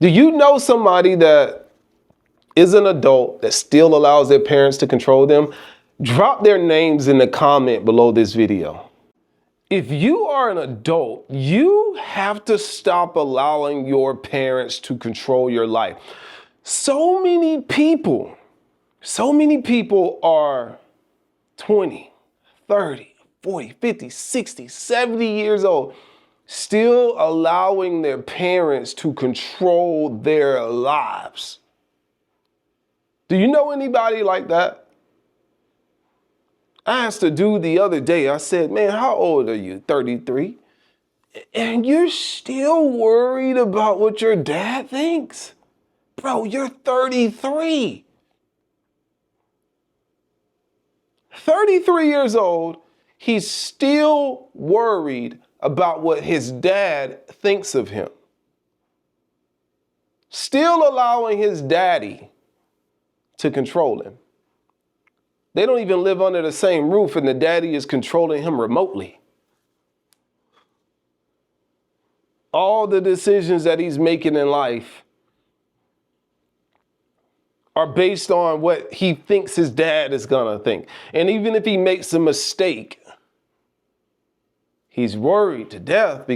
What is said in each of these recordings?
Do you know somebody that is an adult that still allows their parents to control them? Drop their names in the comment below this video. If you are an adult, you have to stop allowing your parents to control your life. So many people are 20, 30, 40, 50, 60, 70 years old, still allowing their parents to control their lives. Do you know anybody like that? I asked a dude the other day, I said, man, how old are you? 33. And you're still worried about what your dad thinks? Bro, you're 33. 33 years old, he's still worried about what his dad thinks of him. Still allowing his daddy to control him. They don't even live under the same roof and the daddy is controlling him remotely. All the decisions that he's making in life are based on what he thinks his dad is gonna think. And even if he makes a mistake, he's worried to death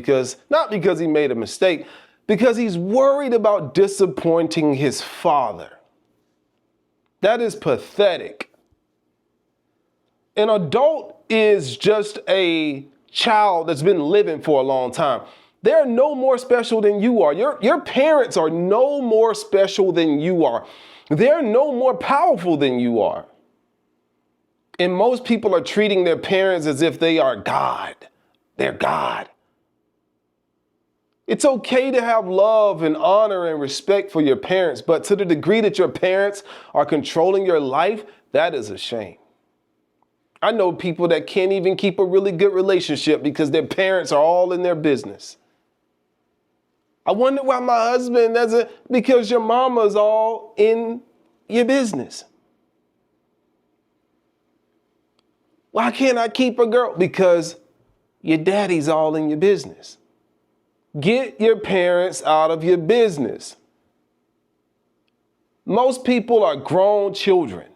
not because he made a mistake, because he's worried about disappointing his father. That is pathetic. An adult is just a child that's been living for a long time. They're no more special than you are. Your parents are no more special than you are. They're no more powerful than you are. And most people are treating their parents as if they are God. They're God. It's okay to have love and honor and respect for your parents, but to the degree that your parents are controlling your life, that is a shame. I know people that can't even keep a really good relationship because their parents are all in their business. I wonder why my husband doesn't, because your mama's all in your business. Why can't I keep a girl? Because your daddy's all in your business. Get your parents out of your business. Most people are grown children,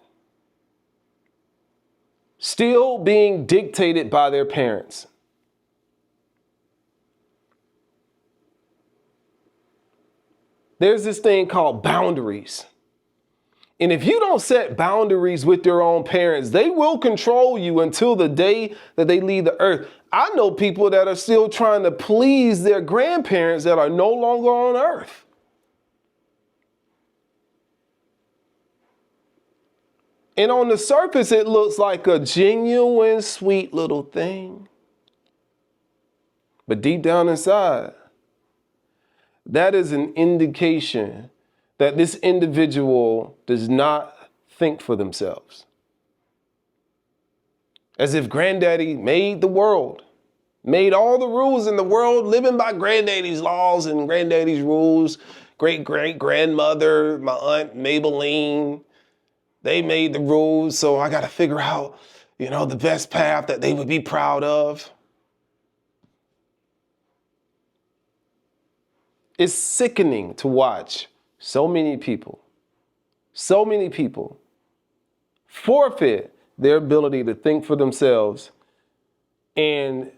still being dictated by their parents. There's this thing called boundaries. And if you don't set boundaries with your own parents, they will control you until the day that they leave the earth. I know people that are still trying to please their grandparents that are no longer on earth. And on the surface, it looks like a genuine, sweet little thing. But deep down inside, that is an indication that this individual does not think for themselves. As if granddaddy made the world, made all the rules in the world, living by granddaddy's laws and granddaddy's rules. Great-great-grandmother, my aunt Maybelline, they made the rules, so I gotta figure out, the best path that they would be proud of. It's sickening to watch so many people forfeit their ability to think for themselves and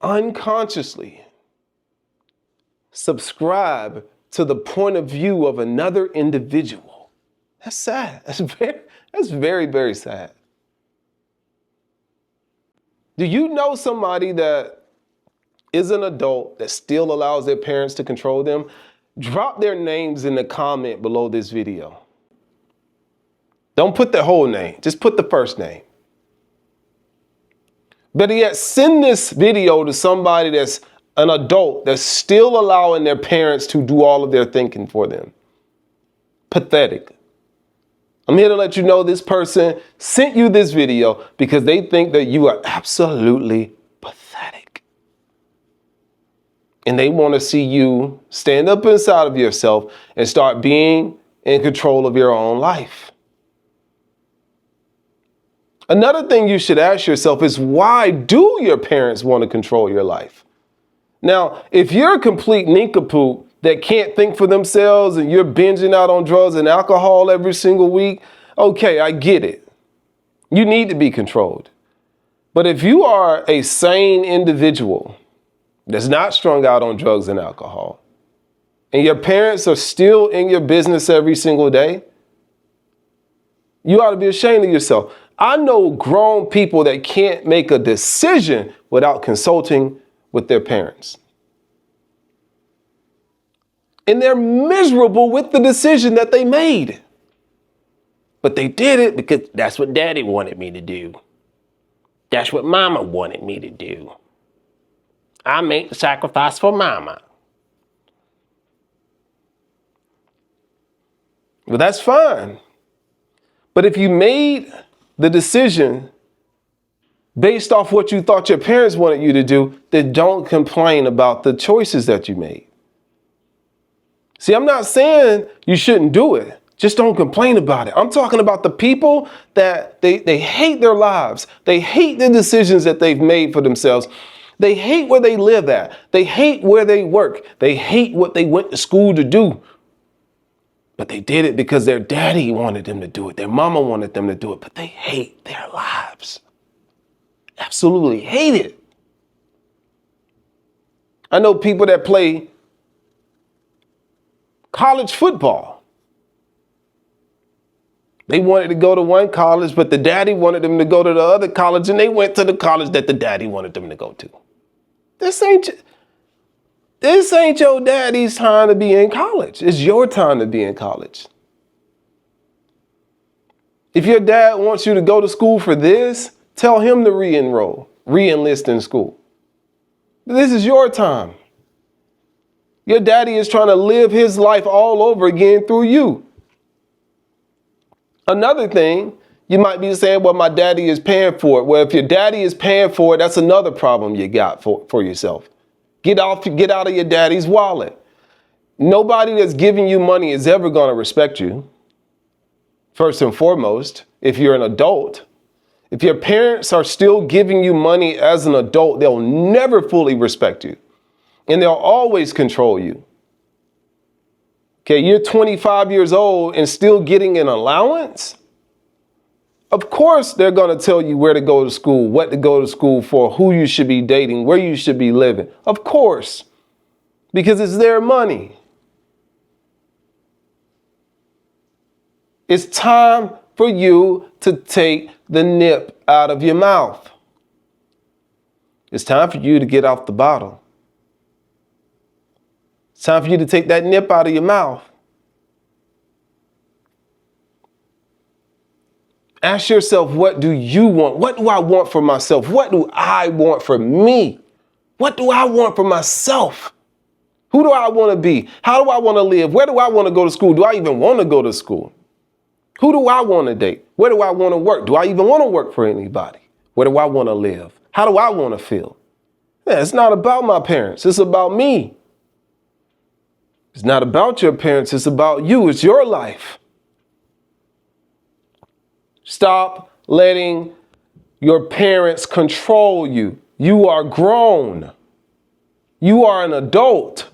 unconsciously subscribe to the point of view of another individual. That's sad. That's very, very sad. Do you know somebody that is an adult that still allows their parents to control them? Drop their names in the comment below this video. Don't put the whole name, just put the first name. Better yet, send this video to somebody that's an adult that's still allowing their parents to do all of their thinking for them. Pathetic. I'm here to let you know this person sent you this video because they think that you are absolutely pathetic. And they want to see you stand up inside of yourself and start being in control of your own life. Another thing you should ask yourself is, why do your parents want to control your life? Now, if you're a complete nincompoop that can't think for themselves and you're binging out on drugs and alcohol every single week, okay, I get it. You need to be controlled. But if you are a sane individual that's not strung out on drugs and alcohol, and your parents are still in your business every single day, you ought to be ashamed of yourself. I know grown people that can't make a decision without consulting with their parents. And they're miserable with the decision that they made. But they did it because that's what daddy wanted me to do. That's what mama wanted me to do. I made the sacrifice for mama. Well, that's fine. But if you made the decision based off what you thought your parents wanted you to do, then don't complain about the choices that you made. See, I'm not saying you shouldn't do it. Just don't complain about it. I'm talking about the people that they hate their lives. They hate the decisions that they've made for themselves. They hate where they live at. They hate where they work. They hate what they went to school to do. But they did it because their daddy wanted them to do it. Their mama wanted them to do it. But they hate their lives. Absolutely hate it. I know people that play college football. They wanted to go to one college, but the daddy wanted them to go to the other college, and they went to the college that the daddy wanted them to go to. This ain't your daddy's time to be in college. It's your time to be in college. If your dad wants you to go to school for this, tell him to re-enlist in school. This is your time. Your daddy is trying to live his life all over again through you. Another thing, you might be saying, well, my daddy is paying for it. Well, if your daddy is paying for it, that's another problem you got for yourself. Get out of your daddy's wallet. Nobody that's giving you money is ever going to respect you. First and foremost, if you're an adult, if your parents are still giving you money as an adult, they'll never fully respect you. And they'll always control you. Okay, you're 25 years old and still getting an allowance? Of course, they're going to tell you where to go to school, what to go to school for, who you should be dating, where you should be living. Of course, because it's their money. It's time for you to take the nip out of your mouth. It's time for you to get off the bottle. It's time for you to take that nip out of your mouth. Ask yourself, what do you want? What do I want for myself? What do I want for me? What do I want for myself? Who do I want to be? How do I want to live? Where do I want to go to school? Do I even want to go to school? Who do I want to date? Where do I want to work? Do I even want to work for anybody? Where do I want to live? How do I want to feel? Yeah, it's not about my parents. It's about me. It's not about your parents. It's about you. It's your life. Stop letting your parents control you. You are grown. You are an adult.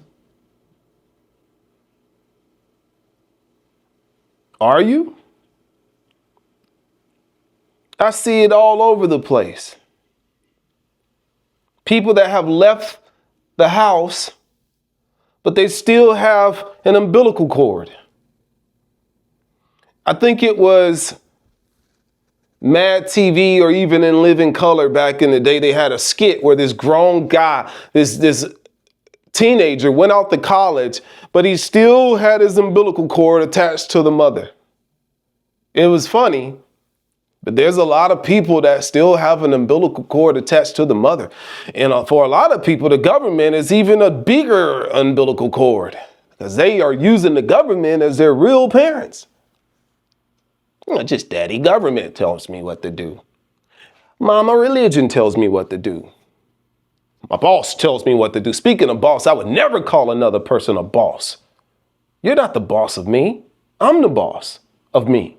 Are you? I see it all over the place. People that have left the house, but they still have an umbilical cord. I think it was Mad TV or even in Living Color back in the day, they had a skit where this grown guy, this teenager went out to college, but he still had his umbilical cord attached to the mother. It was funny, but there's a lot of people that still have an umbilical cord attached to the mother. And for a lot of people, the government is even a bigger umbilical cord because they are using the government as their real parents. Just daddy government tells me what to do. Mama religion tells me what to do. My boss tells me what to do. Speaking of boss, I would never call another person a boss. You're not the boss of me. I'm the boss of me.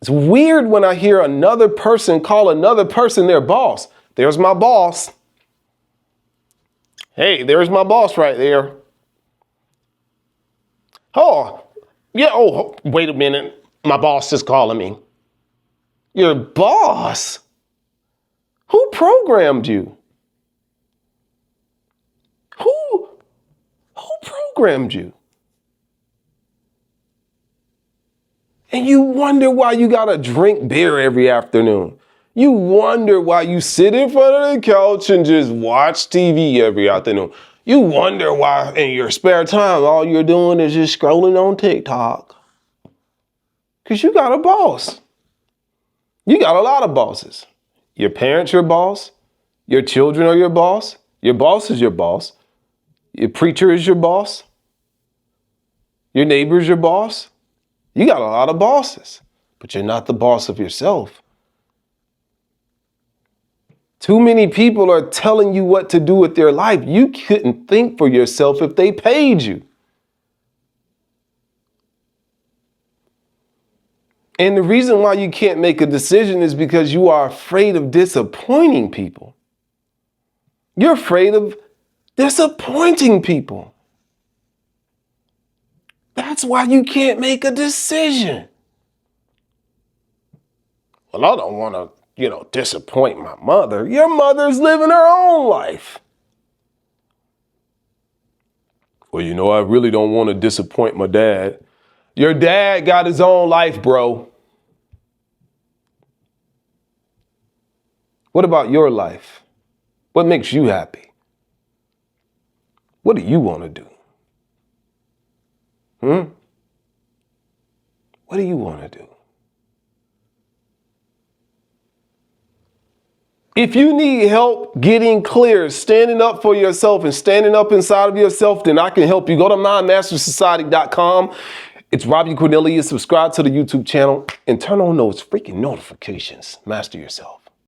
It's weird when I hear another person call another person their boss. There's my boss. Hey, there's my boss right there. Oh, yeah, oh, wait a minute. My boss is calling me. Your boss? Who programmed you? Who programmed you? And you wonder why you gotta drink beer every afternoon. You wonder why you sit in front of the couch and just watch TV every afternoon. You wonder why in your spare time all you're doing is just scrolling on TikTok. Because you got a boss. You got a lot of bosses. Your parents your boss. Your children are your boss. Your boss is your boss. Your preacher is your boss. Your neighbor's your boss. You got a lot of bosses, but you're not the boss of yourself. Too many people are telling you what to do with their life. You couldn't think for yourself if they paid you. And the reason why you can't make a decision is because you are afraid of disappointing people. You're afraid of disappointing people. That's why you can't make a decision. Well, I don't want to, disappoint my mother. Your mother's living her own life. Well, I really don't want to disappoint my dad. Your dad got his own life, bro. What about your life? What makes you happy? What do you want to do? What do you want to do? If you need help getting clear, standing up for yourself and standing up inside of yourself, then I can help you. Go to mindmastersociety.com. It's Robbie Cornelius. Subscribe to the YouTube channel and turn on those freaking notifications. Master yourself.